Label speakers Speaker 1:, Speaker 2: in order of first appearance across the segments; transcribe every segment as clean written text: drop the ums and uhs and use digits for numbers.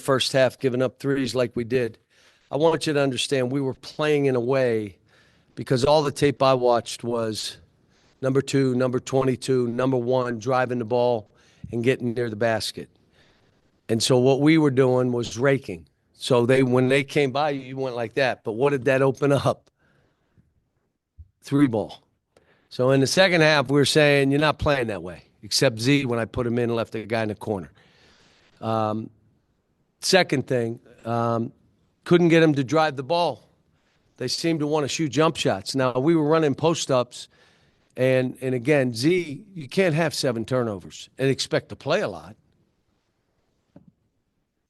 Speaker 1: first half giving up threes like we did. I want you to understand we were playing in a way because all the tape I watched was number 2, number 22, number 1 driving the ball and getting near the basket. And so what we were doing was raking. So when they came by you, you went like that. But what did that open up? 3 ball. So in the second half, we were saying, you're not playing that way, except Z when I put him in and left the guy in the corner. Second thing, couldn't get him to drive the ball. They seemed to want to shoot jump shots. Now, we were running post-ups, and again, Z, you can't have 7 turnovers and expect to play a lot.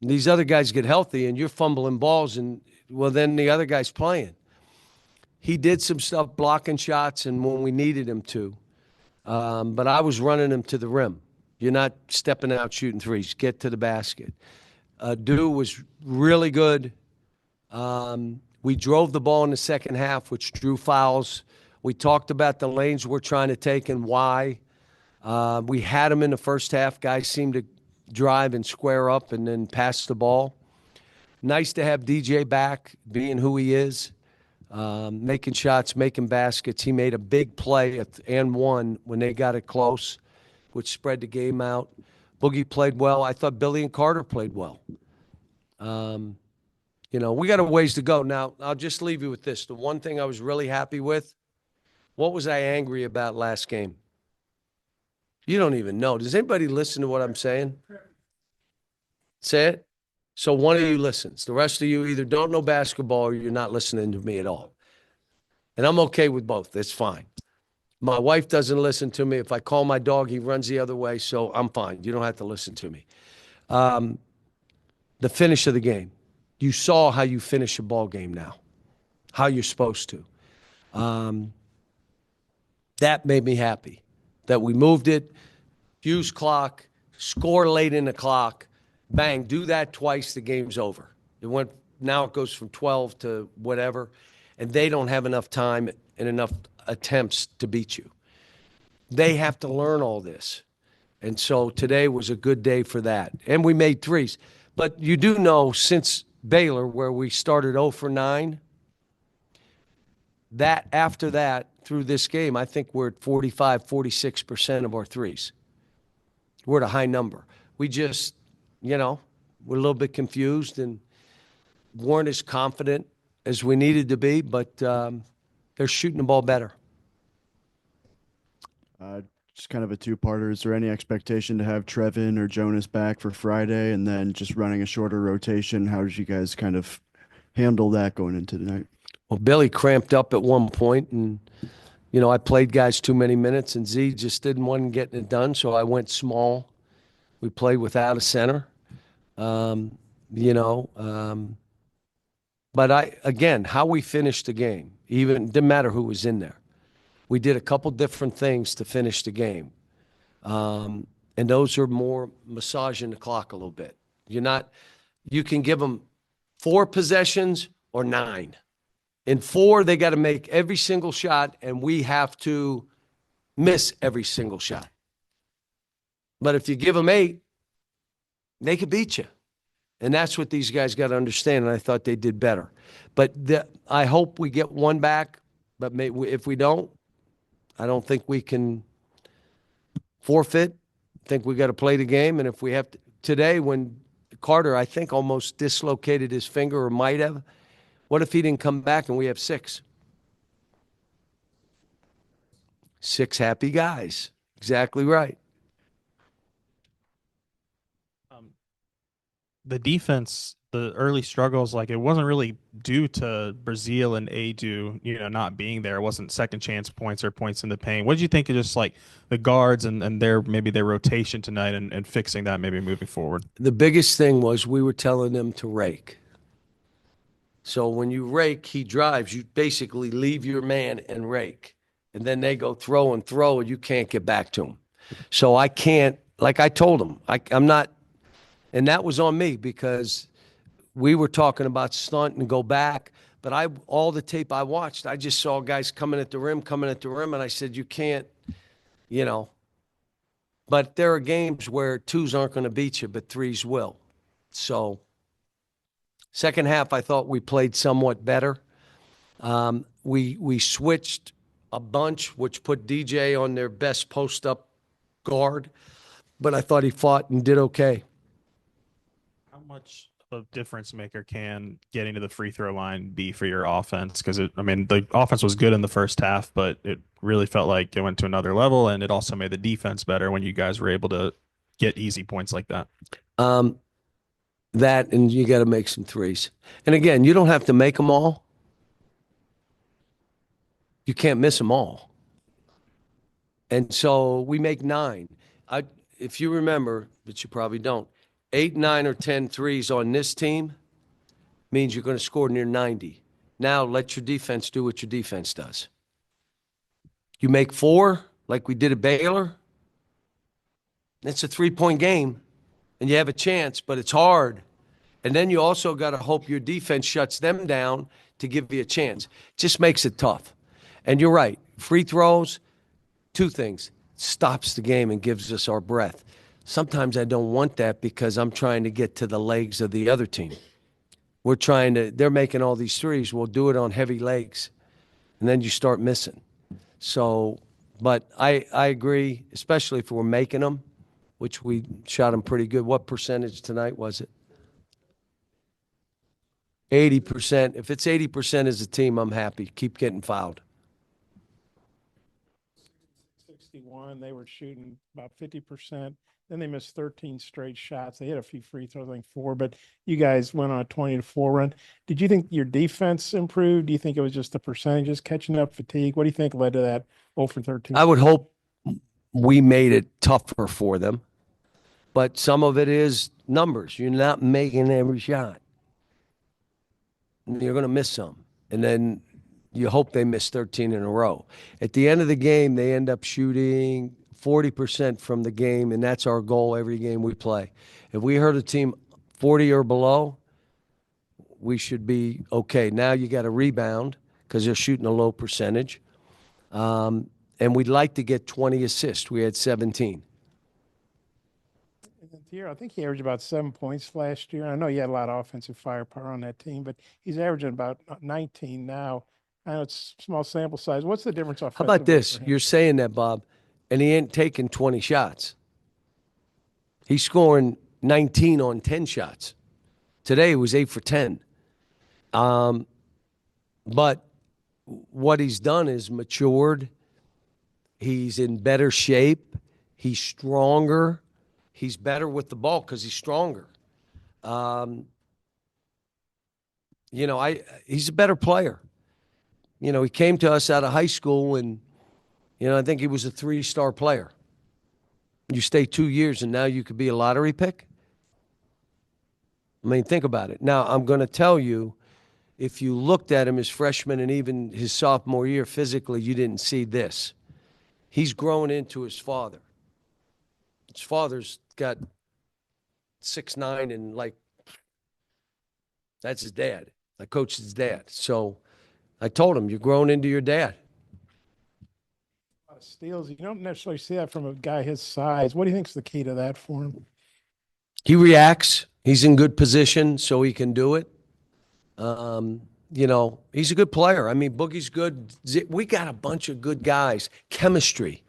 Speaker 1: These other guys get healthy, and you're fumbling balls, and, well, then the other guy's playing. He did some stuff blocking shots and when we needed him to. But I was running him to the rim. You're not stepping out shooting threes. Get to the basket. Dew was really good. We drove the ball in the second half, which drew fouls. We talked about the lanes we're trying to take and why. We had them in the first half. Guys seemed to drive and square up and then pass the ball. Nice to have DJ back, being who he is. Making shots, making baskets. He made a big play and one when they got it close, which spread the game out. Boogie played well. I thought Billy and Carter played well. We got a ways to go. Now, I'll just leave you with this. The one thing I was really happy with, what was I angry about last game? You don't even know. Does anybody listen to what I'm saying? Say it. So one of you listens. The rest of you either don't know basketball or you're not listening to me at all. And I'm okay with both. It's fine. My wife doesn't listen to me. If I call my dog, he runs the other way, so I'm fine. You don't have to listen to me. The finish of the game. You saw how you finish a ball game now, how you're supposed to. That made me happy, that we moved it, use clock, score late in the clock. Bang, do that twice, the game's over. Now it goes from 12 to whatever, and they don't have enough time and enough attempts to beat you. They have to learn all this. And so today was a good day for that. And we made threes. But you do know since Baylor, where we started 0 for 9, that after that, through this game, I think we're at 45, 46% of our threes. We're at a high number. We just, we're a little bit confused and weren't as confident as we needed to be, but they're shooting the ball better.
Speaker 2: Just kind of a two-parter. Is there any expectation to have Trevin or Jonas back for Friday, and then just running a shorter rotation? How did you guys kind of handle that going into tonight?
Speaker 1: Well, Billy cramped up at one point, and, I played guys too many minutes, and Z just didn't want getting it done, so I went small. We played without a center, but how we finished the game, even didn't matter who was in there. We did a couple different things to finish the game, and those are more massaging the clock a little bit. You can give them 4 possessions or 9. In 4, they got to make every single shot, and we have to miss every single shot. But if you give them 8, they could beat you. And that's what these guys got to understand, and I thought they did better. But I hope we get one back, but if we don't, I don't think we can forfeit. I think we got to play the game, and if we have to, today when Carter, I think, almost dislocated his finger or might have, what if he didn't come back and we have 6? 6 happy guys. Exactly right.
Speaker 3: The defense, the early struggles, it wasn't really due to Brazil and Adu, not being there. It wasn't second chance points or points in the paint. What did you think of just the guards and their rotation tonight and fixing that maybe moving forward?
Speaker 1: The biggest thing was we were telling them to rake. So when you rake, he drives. You basically leave your man and rake. And then they go throw, and you can't get back to him. So I can't, like I told him, I'm not, and that was on me because we were talking about stunt and go back. But all the tape I watched, I just saw guys coming at the rim, and I said, you can't, But there are games where 2s aren't going to beat you, but 3s will. So Second half, I thought we played somewhat better. We switched a bunch, which put DJ on their best post-up guard, but I thought he fought and did okay.
Speaker 3: How much of a difference maker can getting to the free throw line be for your offense? Because I mean, the offense was good in the first half, but it really felt like it went to another level, and it also made the defense better when you guys were able to get easy points like that.
Speaker 1: That, and you got to make some threes. And again, you don't have to make them all. You can't miss them all. And so we make 9. If you remember, but you probably don't, 8, 9, or 10 threes on this team means you're going to score near 90. Now let your defense do what your defense does. You make 4, like we did at Baylor, it's a 3-point game, and you have a chance, but it's hard. And then you also got to hope your defense shuts them down to give you a chance. Just makes it tough. And you're right. Free throws, 2 things. Stops the game and gives us our breath. Sometimes I don't want that because I'm trying to get to the legs of the other team. They're making all these threes. We'll do it on heavy legs. And then you start missing. So, but I agree, especially if we're making them, which we shot them pretty good. What percentage tonight was it? 80%. If it's 80% as a team, I'm happy. Keep getting fouled.
Speaker 4: 61, they were shooting about 50%. Then they missed 13 straight shots. They hit a few free throws, I think 4, but you guys went on a 20-4 run. Did you think your defense improved? Do you think it was just the percentages catching up, fatigue? What do you think led to that 0 for 13?
Speaker 1: I would hope we made it tougher for them, but some of it is numbers. You're not making every shot. You're going to miss some. And then you hope they miss 13 in a row. At the end of the game, they end up shooting 40% from the game, and that's our goal every game we play. If we hurt a team 40 or below, we should be okay. Now you got to rebound because they're shooting a low percentage. And we'd like to get 20 assists. We had 17.
Speaker 4: I think he averaged about 7 points last year. I know you had a lot of offensive firepower on that team, but he's averaging about 19 now. I know it's small sample size. What's the difference
Speaker 1: How about this? You're saying that, Bob, and he ain't taking 20 shots. He's scoring 19 on 10 shots. Today it was 8 for 10. But what he's done is matured. He's in better shape. He's stronger. He's better with the ball because he's stronger. He's a better player. He came to us out of high school, and, I think he was a 3-star player. You stay 2 years, and now you could be a lottery pick? I mean, think about it. Now, I'm going to tell you, if you looked at him as freshman and even his sophomore year physically, you didn't see this. He's grown into his father. His father's got 6'9", and that's his dad. I coached his dad. So I told him, you're growing into your dad.
Speaker 4: A lot of steals. You don't necessarily see that from a guy his size. What do you think's the key to that for him?
Speaker 1: He reacts. He's in good position, so he can do it. He's a good player. I mean, Boogie's good. We got a bunch of good guys. Chemistry.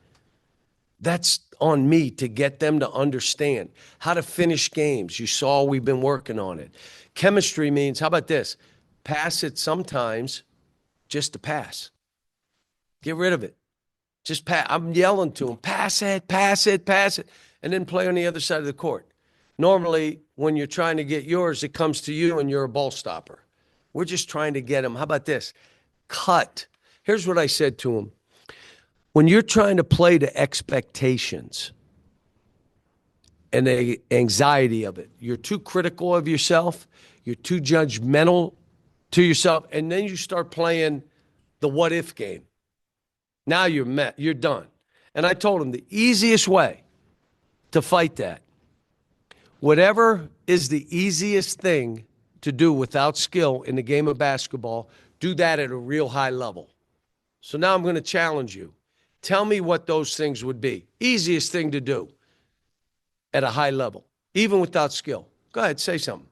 Speaker 1: That's on me to get them to understand how to finish games. You saw we've been working on it. Chemistry means, how about this? Pass it sometimes just to pass. Get rid of it. Just pass. I'm yelling to him, pass it, pass it, pass it, and then play on the other side of the court. Normally, when you're trying to get yours, it comes to you and you're a ball stopper. We're just trying to get him. How about this? Cut. Here's what I said to him. When you're trying to play to expectations and the anxiety of it, you're too critical of yourself, you're too judgmental to yourself, and then you start playing the what-if game. Now you're done. And I told him the easiest way to fight that, whatever is the easiest thing to do without skill in the game of basketball, do that at a real high level. So now I'm going to challenge you. Tell me what those things would be. Easiest thing to do at a high level, even without skill. Go ahead, say something.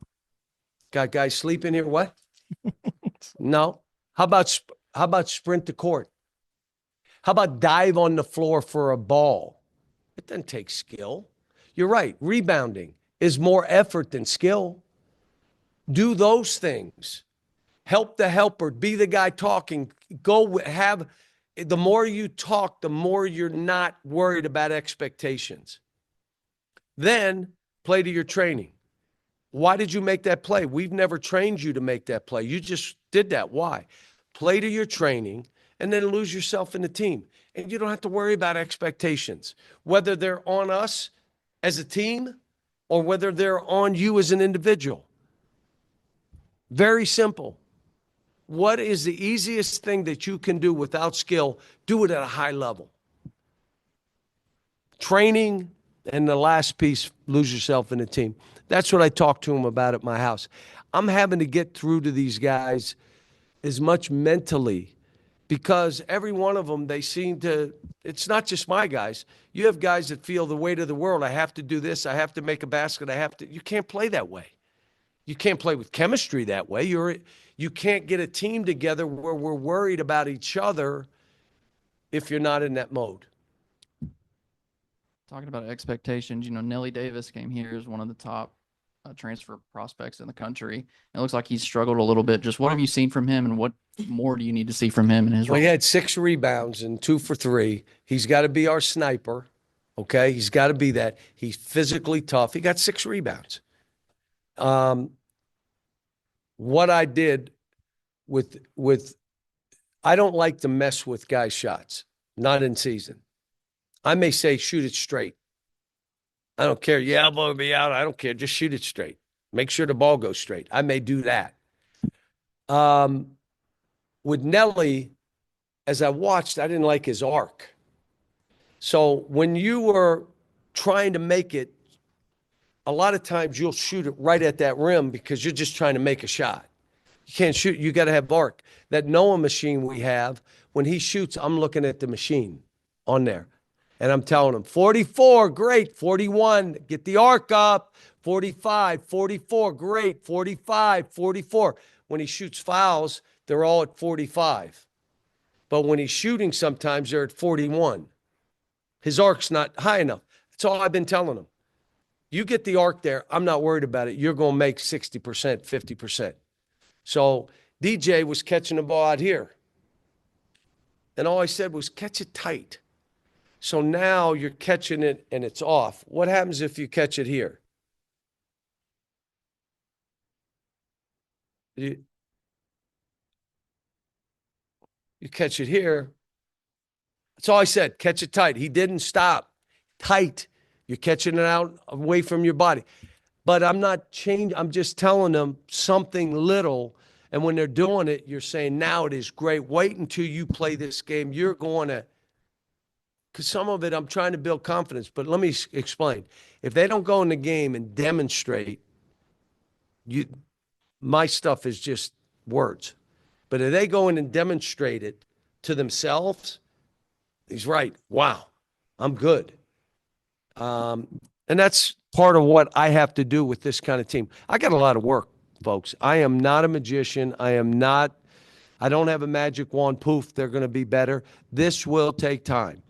Speaker 1: Got guys sleeping here? What? No. How about sprint the court? How about dive on the floor for a ball? It doesn't take skill. You're right. Rebounding is more effort than skill. Do those things. Help the helper. Be the guy talking. The more you talk, the more you're not worried about expectations. Then play to your training. Why did you make that play? We've never trained you to make that play. You just did that. Why? Play to your training and then lose yourself in the team. And you don't have to worry about expectations, whether they're on us as a team or whether they're on you as an individual. Very simple. What is the easiest thing that you can do without skill? Do it at a high level. Training, and the last piece, lose yourself in a team. That's what I talk to them about at my house. I'm having to get through to these guys as much mentally because every one of them, they seem to, it's not just my guys. You have guys that feel the weight of the world. I have to do this. I have to make a basket. You can't play that way. You can't play with chemistry that way. You can't get a team together where we're worried about each other if you're not in that mode.
Speaker 5: Talking about expectations, Nelly Davis came here as one of the top transfer prospects in the country. It looks like he's struggled a little bit. Just what have you seen from him, and what more do you need to see from him in his role?
Speaker 1: Well, he had 6 rebounds and 2 for 3. He's got to be our sniper, okay? He's got to be that. He's physically tough. He got 6 rebounds. What I did with I don't like to mess with guys' shots, not in season. I may say, shoot it straight. I don't care. Your elbow will be out. I don't care. Just shoot it straight. Make sure the ball goes straight. I may do that. With Nelly, as I watched, I didn't like his arc. So when you were trying to make it, a lot of times you'll shoot it right at that rim because you're just trying to make a shot. You can't shoot. You got to have arc. That Noah machine we have, when he shoots, I'm looking at the machine on there. And I'm telling him, 44, great. 41, get the arc up. 45, 44, great. 45, 44. When he shoots fouls, they're all at 45. But when he's shooting, sometimes they're at 41. His arc's not high enough. That's all I've been telling him. You get the arc there, I'm not worried about it. You're going to make 60%, 50%. So DJ was catching the ball out here. And all I said was, catch it tight. So now you're catching it and it's off. What happens if you catch it here? You catch it here. That's all I said. Catch it tight. He didn't stop. Tight. You're catching it out away from your body. But I'm not changing. I'm just telling them something little. And when they're doing it, you're saying, now it is great. Wait until you play this game. You're going to, because some of it I'm trying to build confidence. But let me explain. If they don't go in the game and demonstrate, my stuff is just words. But if they go in and demonstrate it to themselves, he's right. Wow, I'm good. And that's part of what I have to do with this kind of team. I got a lot of work, folks. I am not a magician. I don't have a magic wand. Poof, they're going to be better. This will take time.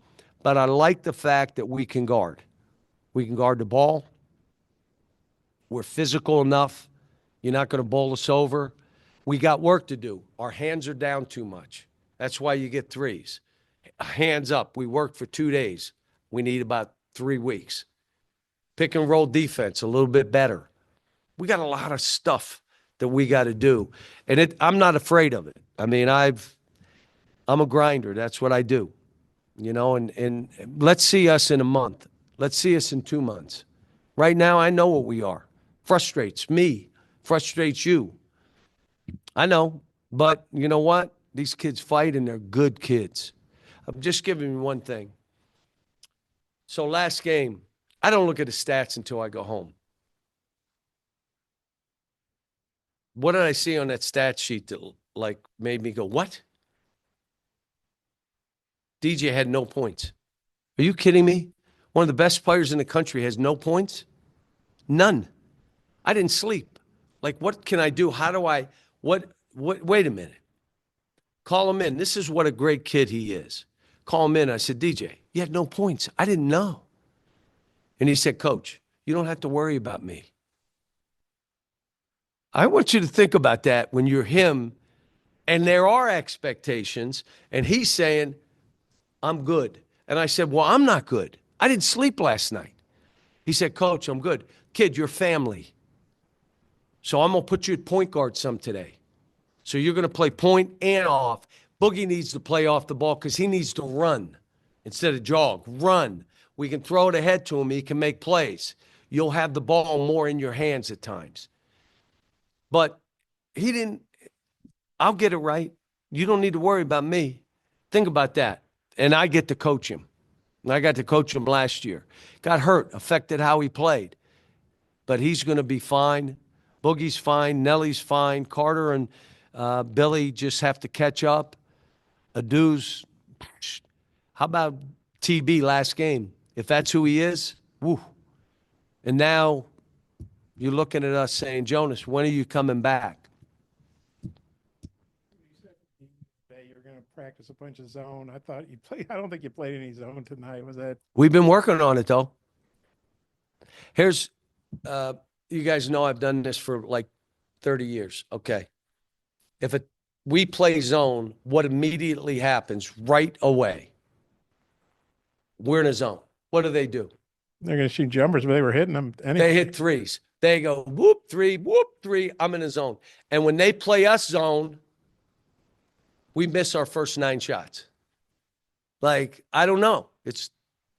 Speaker 1: But I like the fact that we can guard. We can guard the ball. We're physical enough. You're not going to bowl us over. We got work to do. Our hands are down too much. That's why you get threes. Hands up. We worked for 2 days. We need about 3 weeks. Pick and roll defense a little bit better. We got a lot of stuff that we got to do. And I'm not afraid of it. I mean, I'm a grinder. That's what I do. And let's see us in a month. Let's see us in 2 months. Right now, I know what we are. Frustrates me. Frustrates you. I know. But you know what? These kids fight, and they're good kids. I'm just giving you one thing. So last game, I don't look at the stats until I go home. What did I see on that stat sheet that made me go, what? DJ had no points. Are you kidding me? One of the best players in the country has no points? None. I didn't sleep. Like, what can I do? How do I, wait a minute. Call him in. This is what a great kid he is. Call him in. I said, DJ, you had no points. I didn't know. And he said, Coach, you don't have to worry about me. I want you to think about that when you're him and there are expectations and he's saying, I'm good. And I said, well, I'm not good. I didn't sleep last night. He said, Coach, I'm good. Kid, you're family. So I'm going to put you at point guard some today. So you're going to play point and off. Boogie needs to play off the ball because he needs to run instead of jog. Run. We can throw it ahead to him. He can make plays. You'll have the ball more in your hands at times. But he didn't. I'll get it right. You don't need to worry about me. Think about that. And I get to coach him. And I got to coach him last year. Got hurt, affected how he played. But he's going to be fine. Boogie's fine. Nellie's fine. Carter and Billy just have to catch up. Adu's, how about TB last game? If that's who he is, woo. And now you're looking at us saying, Jonas, when are you coming back?
Speaker 4: You're going to practice a bunch of zone. I thought you played. I don't think you played any zone tonight. Was that?
Speaker 1: We've been working on it, though. Here's, you guys know I've done this for like 30 years. Okay. If we play zone, what immediately happens right away? We're in a zone. What do? They're
Speaker 4: going to shoot jumpers, but they were hitting them.
Speaker 1: They hit threes. They go, whoop, three. I'm in a zone. And when they play us zone, we miss our first 9 shots. Like, I don't know. It's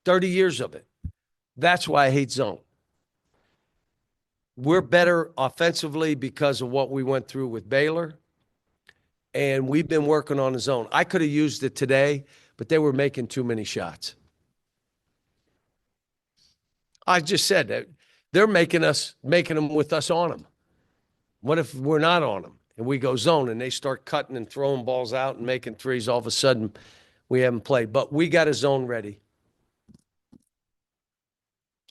Speaker 1: 30 years of it. That's why I hate zone. We're better offensively because of what we went through with Baylor. And we've been working on the zone. I could have used it today, but they were making too many shots. I just said that they're making them with us on them. What if we're not on them and we go zone and they start cutting and throwing balls out and making threes? All of a sudden, we haven't played, but we got a zone ready.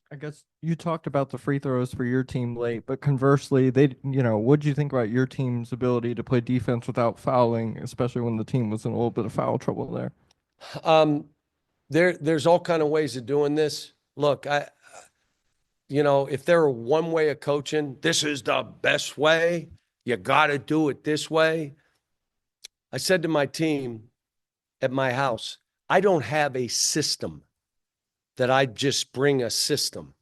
Speaker 6: I guess you talked about the free throws for your team late, but conversely, what do you think about your team's ability to play defense without fouling, especially when the team was in a little bit of foul trouble there?
Speaker 1: There's all kind of ways of doing this. Look, if there were one way of coaching, this is the best way. You got to do it this way. I said to my team at my house, I don't have a system that I just bring a system.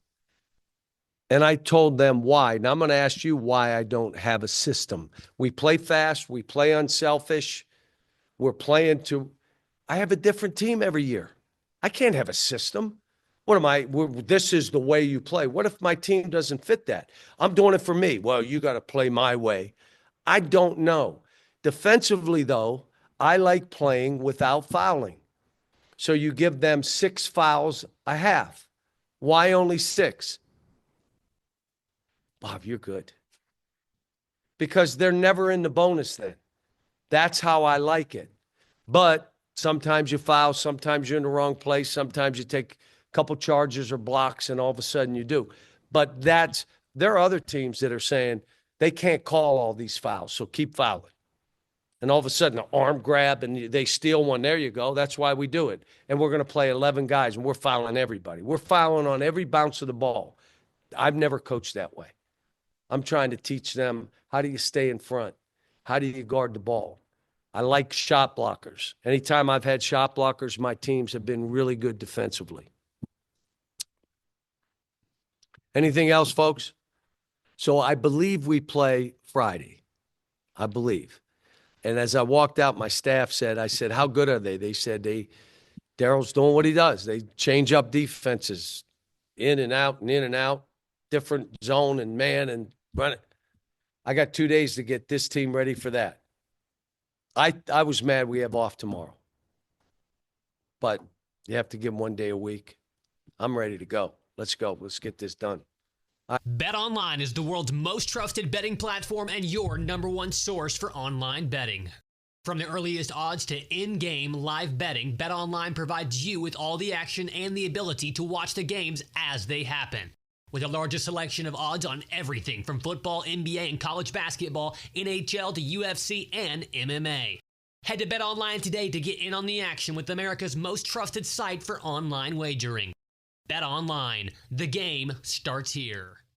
Speaker 1: And I told them why. Now I'm going to ask you why I don't have a system. We play fast. We play unselfish. I have a different team every year. I can't have a system. This is the way you play. What if my team doesn't fit that? I'm doing it for me. Well, you got to play my way. I don't know. Defensively, though, I like playing without fouling. So you give them 6 fouls a half. Why only 6? Bob, you're good. Because they're never in the bonus then. That's how I like it. But sometimes you foul, sometimes you're in the wrong place, sometimes you take a couple charges or blocks, and all of a sudden you do. But there are other teams that are saying they can't call all these fouls, so keep fouling. And all of a sudden, an arm grab, and they steal one. There you go. That's why we do it. And we're going to play 11 guys, and we're fouling everybody. We're fouling on every bounce of the ball. I've never coached that way. I'm trying to teach them, how do you stay in front? How do you guard the ball? I like shot blockers. Anytime I've had shot blockers, my teams have been really good defensively. Anything else, folks? So I believe we play Friday. I believe. And as I walked out, my staff said, I said, how good are they? They said, Daryl's doing what he does. They change up defenses in and out and in and out, different zone and man and run it. I got 2 days to get this team ready for that. I was mad we have off tomorrow. But you have to give them 1 day a week. I'm ready to go. Let's go. Let's get this done.
Speaker 7: BetOnline is the world's most trusted betting platform and your #1 source for online betting. From the earliest odds to in-game live betting, BetOnline provides you with all the action and the ability to watch the games as they happen. With the largest selection of odds on everything from football, NBA, and college basketball, NHL to UFC and MMA. Head to BetOnline today to get in on the action with America's most trusted site for online wagering. BetOnline, the game starts here.